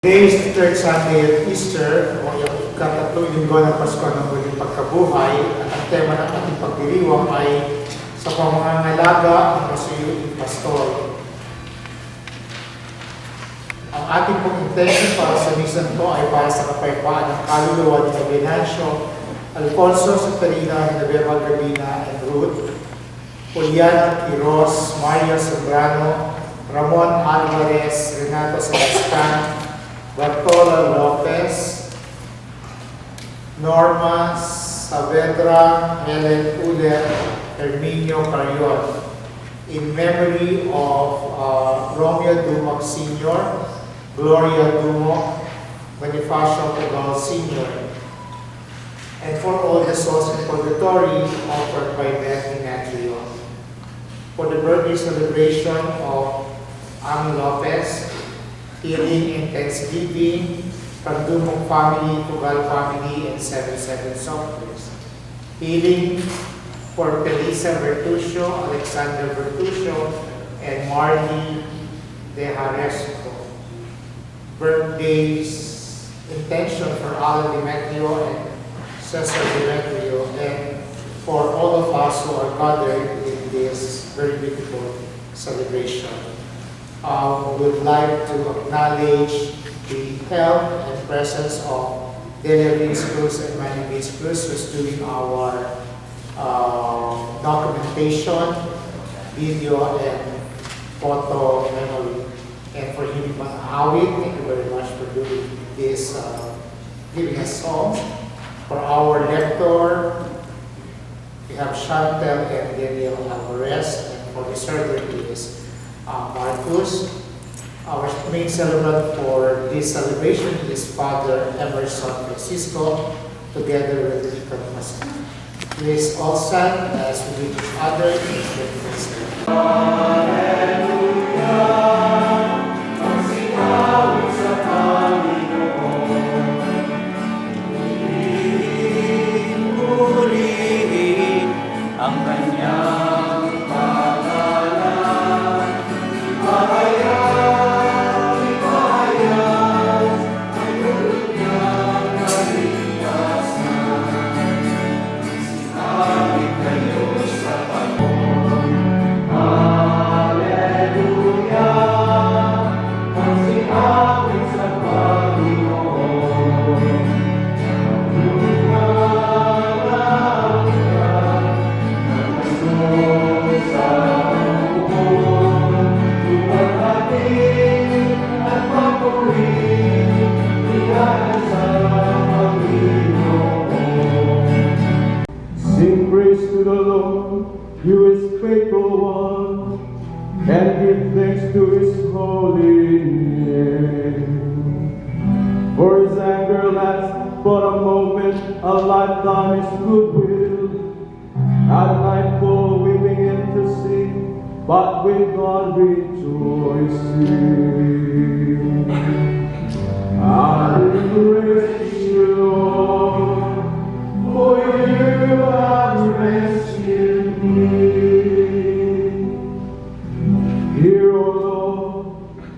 Today is the third Sunday of Easter, o yung ikatatlong linggo ng Pasko ng muling pagkabuhay. At ang tema ng ating pagdiriwang ay sa pamangangalaga ng masuyuing pastor. Ang ating pong intention para sa mission po ay para sa kapayapaan ng kaluluwa ni Venancio, Alfonso Satarina, Naveva Gabina, and Ruth, Juliana Quiroz, Maria Sobrano, Ramon Alvarez, Renato Sebastian, Bartola Lopez, Norma Saavedra, Helen Uller, Herminio Carrion, in memory of Romeo Dumoc Sr., Gloria Dumoc, Bonifacio Tagal Sr., and for all the souls in purgatory offered by Beth Ignacio. For the birthday celebration of Ang Lopez, healing and thanksgiving from Dumong family, Tugal family, and 77 Softwares. Healing for Felisa Bertuccio, Alexander Bertuccio, and Marley De Haresco. Birthdays intention for Alan Demetrio and Cesar Demetrio, and for all of us who are gathered in this very beautiful celebration. We would like to acknowledge the help and presence of Delia Vince Cruz and Manny Vince Cruz, who's doing our documentation, video, and photo memory. And for him, Awit, thank you very much for doing this, giving us songs. For our lector, we have Chantel and Daniel Alvarez, and for the server is Marcus. Our main celebrant for this celebration is Father Emerson Francisco, together with Deacon Pascal. Please all stand as we greet each other in the ang kanyang pangalan. Sing praise to the Lord, you His faithful one, and give thanks to His holy name. For His anger lasts but a moment, a lifetime is goodwill. At nightfall we begin to sing, but with God rejoicing. I will praise you, Lord, for you have rescued me. Hear, O Lord,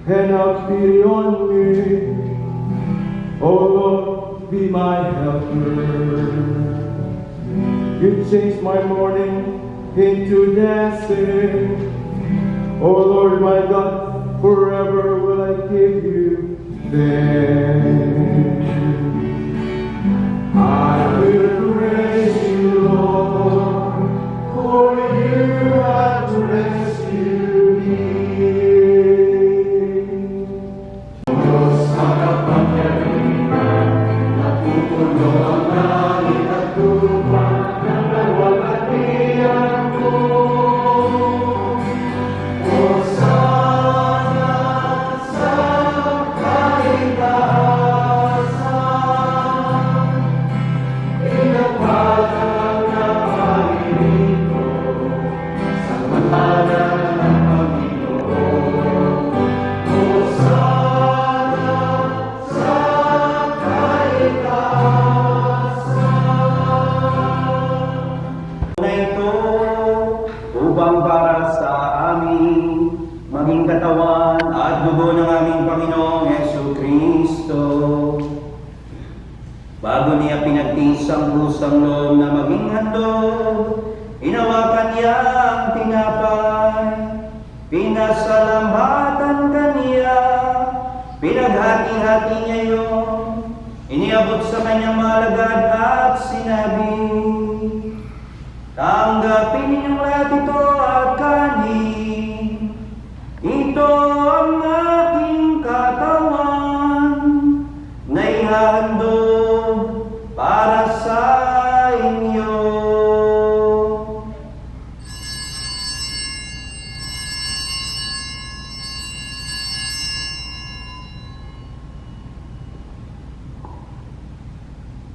and have pity on me. O Lord, be my helper. You changed my mourning into dancing. O Lord, my God, forever will I give you thanks. I will praise you, Lord, for you have rescued me. Diyos na kapangyarihan, napupuno ang langit at lupa ng kalwalhatian mo. Hosana sa kaligtasan. Bago niya pinagtiis ang pusang loob na maging handog, hinawakan niya ang tinapay, pinasalamatan kaniya, pinaghati-hati niya yun, iniabot sa kanyang mga alagad at sinabi, tanggapin ninyong lahat ito at kanin, ito ang aking katawan na ihahandog para sa inyo.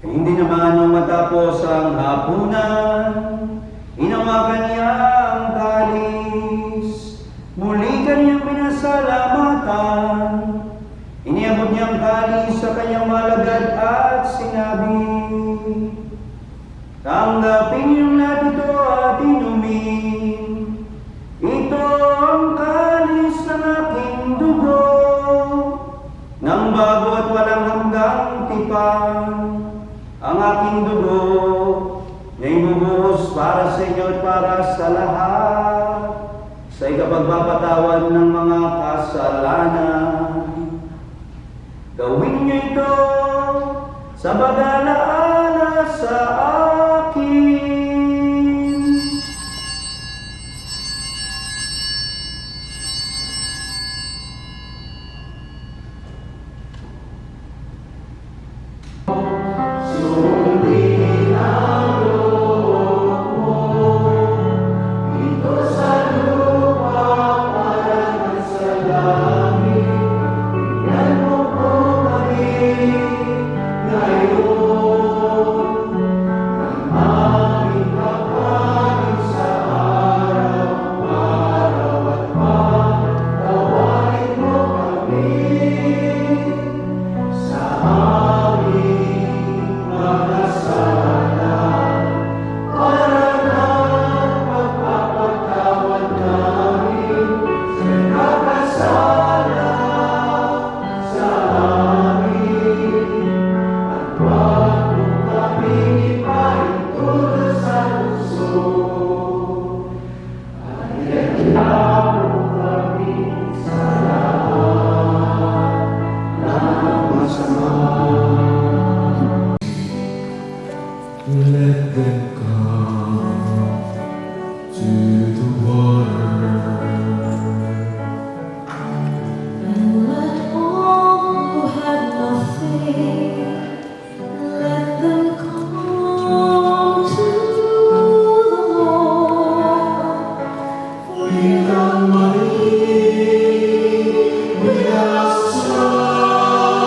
Hindi naman nung matapos ang hapunan, hinawakan niya ang kalis, muli kaniyang pinasalamatan, iniabot niya ang kalis sa kanyang malagad at sinabi, tanggapin niyong lahat ito at inumin, ito ang kalis ng aking dugo, ng bago at walang hanggang tipan. Ang aking dugo na ibubuhos para sa inyo at para sa lahat sa ikapagpapatawad ng mga kasalanan. Gawin niyo ito sa pag-alaala sa akin. Let them come to the water. And let all who have nothing, let them come to the Lord. Without money, without strife,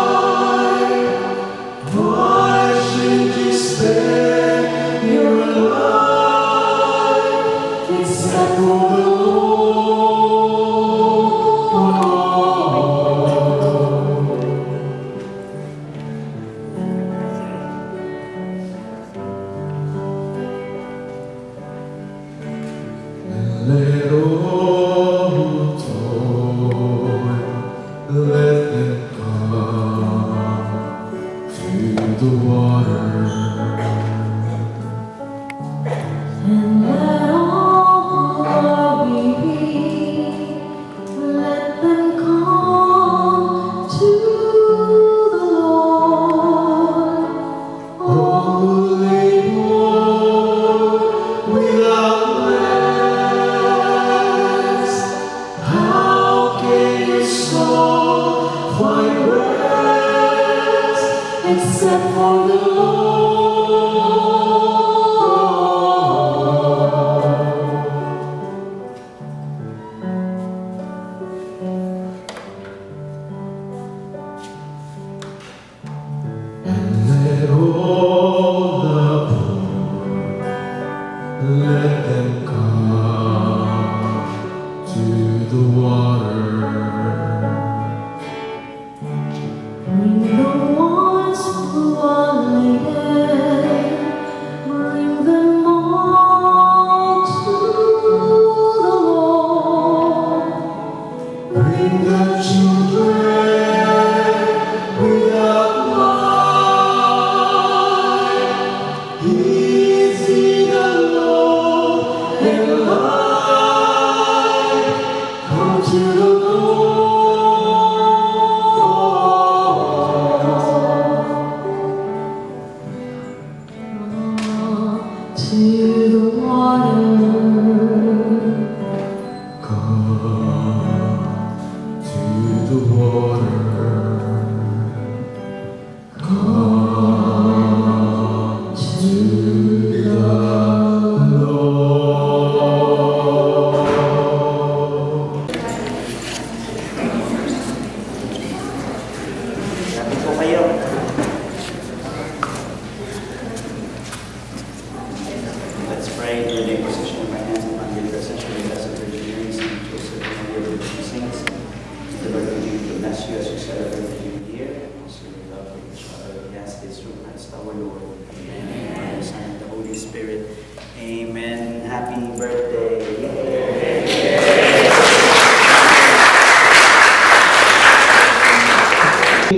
why should you spend your life except for the Lord? And let all who toil, let them come to the water. And let all who are weary, let them come to the Lord. All who labor without rest, how can your soul find rest except for the Lord? And let all the poor, let them come to the water. Bring the ones who are laden, bring them all to the Lord. Bring the children without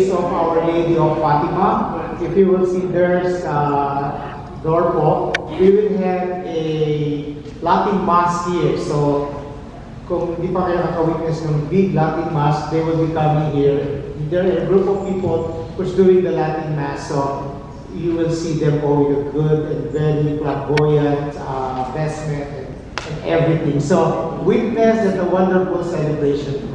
case of Our Lady of Fatima, if you will see there's door po, we will have a Latin Mass here. So, kung hindi pa kayo nakawitness ng big Latin Mass, they will be coming here. There are a group of people who's doing the Latin Mass, so you will see them all with a good and very flamboyant vestment and everything. So, witness that a wonderful celebration.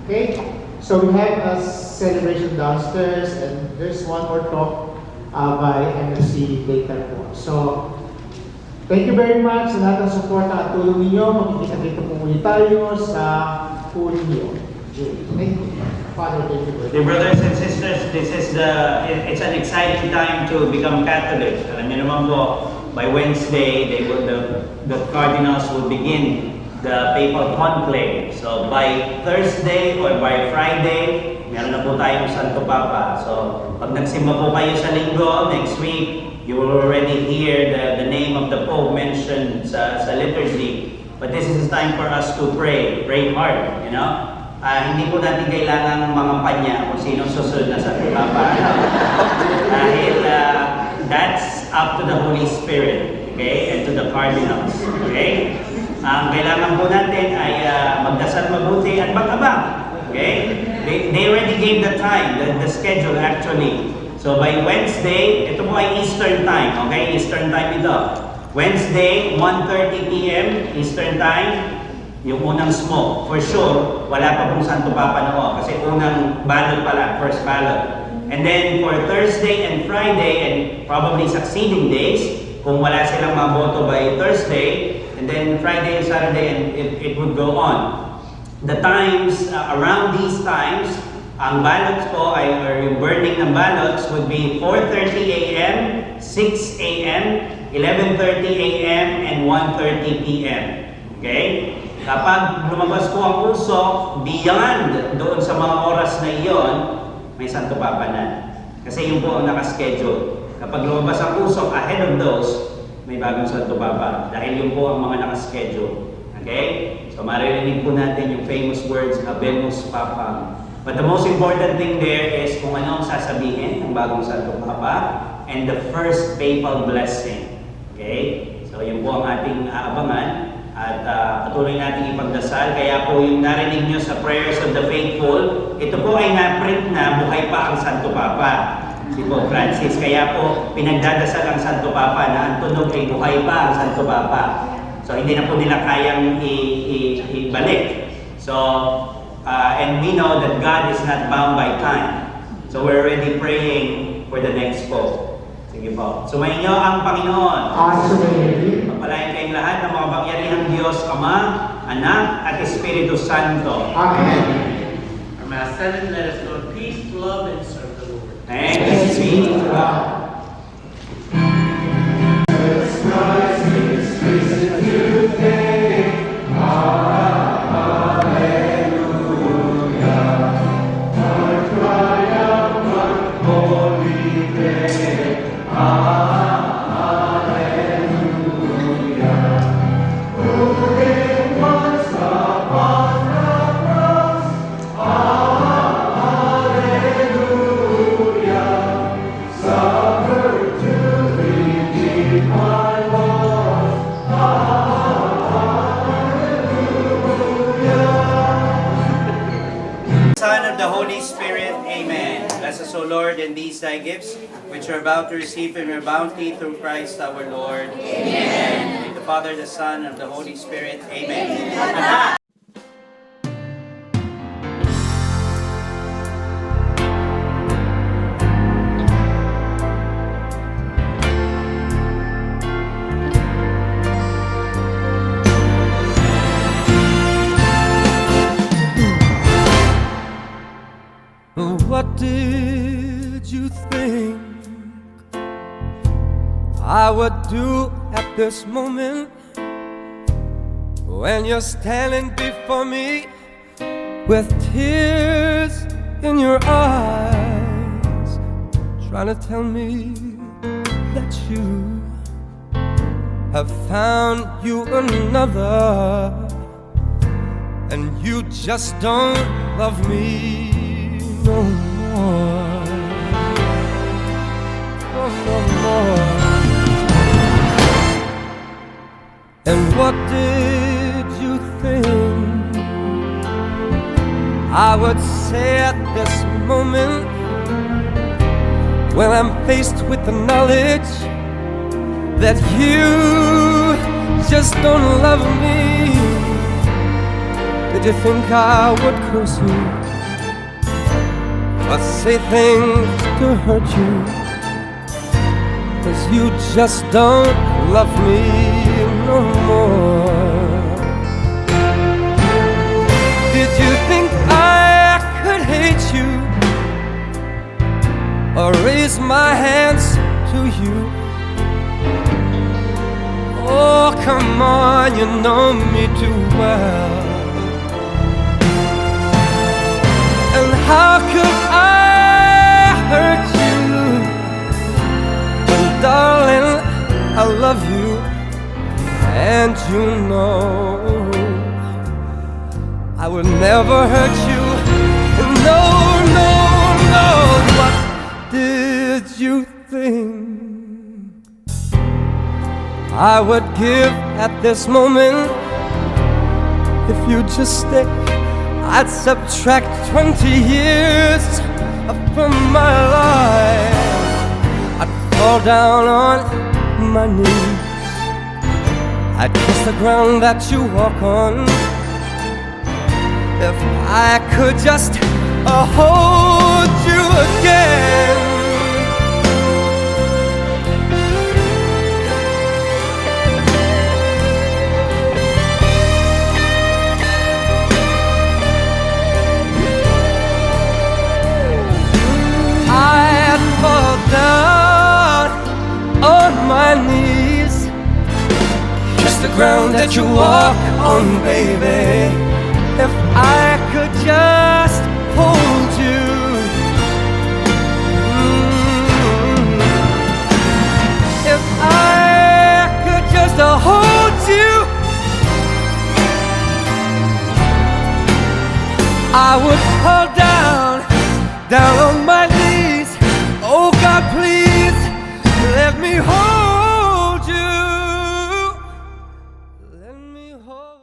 Okay? So, we have a celebration downstairs, and there's one more talk by MFC later po. So, thank you very much sa lahat ng support at tulong ninyo. Makikita-kita po muli tayo sa huli niyo. Thank you. Father, thank you very Dear much. brothers and sisters, it's an exciting time to become Catholic. Alam niyo naman po, by Wednesday, the cardinals will begin the papal conclave. So by Thursday or by Friday, meron na po tayong Santo Papa. So pag nagsimba po kayo sa linggo, next week, you will already hear the name of the Pope mentioned sa liturgy. But this is time for us to pray hard, you know? Hindi po natin kailangan mga panya kung sino susunod na Santo Papa. Dahil that's up to the Holy Spirit, okay? And to the cardinals, okay? Ang kailangan po natin ay magdasal mabuti at mag-abang. Okay? They already gave the time, the schedule actually. So by Wednesday, ito po ay Eastern time. Okay? Eastern time ito. Wednesday, 1:30 p.m. Eastern time, yung unang smoke. For sure, wala pa pong Santo Papa noon kasi unang ballot pala, first ballot. And then for Thursday and Friday and probably succeeding days, kung wala silang maboto by Thursday, and then Friday and Saturday, and it would go on. The times, around these times, ang ballots po, or yung burning ng ballots would be 4:30 a.m., 6 a.m., 11:30 a.m., and 1:30 p.m. Okay? Kapag lumabas po ang usok, beyond doon sa mga oras na iyon, may Santo Papa na. Kasi yun po ang nakaschedule. Kapag lumabas ang usok, ahead of those, may bagong Santo Papa. Dahil yun po ang mga nakaschedule. Okay? So maririnig po natin yung famous words, Habemus Papam. But the most important thing there is kung ano ang sasabihin ng bagong Santo Papa and the first papal blessing. Okay? So yun po ang ating aabangan. At patuloy natin ipagdasal. Kaya po yung narinig nyo sa Prayers of the Faithful, ito po ay na-print na buhay pa ang Santo Papa. Si Pope Francis. Kaya po pinagdadasal ang Santo Papa na ang tunog ay buhay pa ang Santo Papa. So hindi na po nila kayang ibalik. So, and we know that God is not bound by time. So we're already praying for the next Pope. Sige po. Sumayin niyo ang Panginoon. Pagpalain kayong lahat ng mga pangyarihang Diyos, Ama, Anak, at Espiritu Santo. Amen. Our Mass 7, let us go in peace, love, and serve the Lord. Thanks be to God. Son of the Holy Spirit, Amen. Bless us, O Lord, and these thy gifts, which are about to receive in your bounty through Christ our Lord. Amen. In the Father, the Son, and the Holy Spirit, Amen. What did you think I would do at this moment when you're standing before me with tears in your eyes, trying to tell me that you have found you another and you just don't love me no more? What did you think I would say at this moment, when I'm faced with the knowledge that you just don't love me? Did you think I would curse you or say things to hurt you? 'Cause you just don't love me no more. Did you think I could hate you or raise my hands to you? Oh, come on, you know me too well. And how could I hurt you? Darling, I love you, and you know I would never hurt you. No, no, no. What did you think I would give at this moment if you just stay? I'd subtract 20 years from my life. I'd fall down on my knees. I'd kiss the ground that you walk on. If I could just hold you again. I'd fall down on my knees, kiss the ground that you walk on, baby. If I could just hold you, if I could just hold you, I would fall down on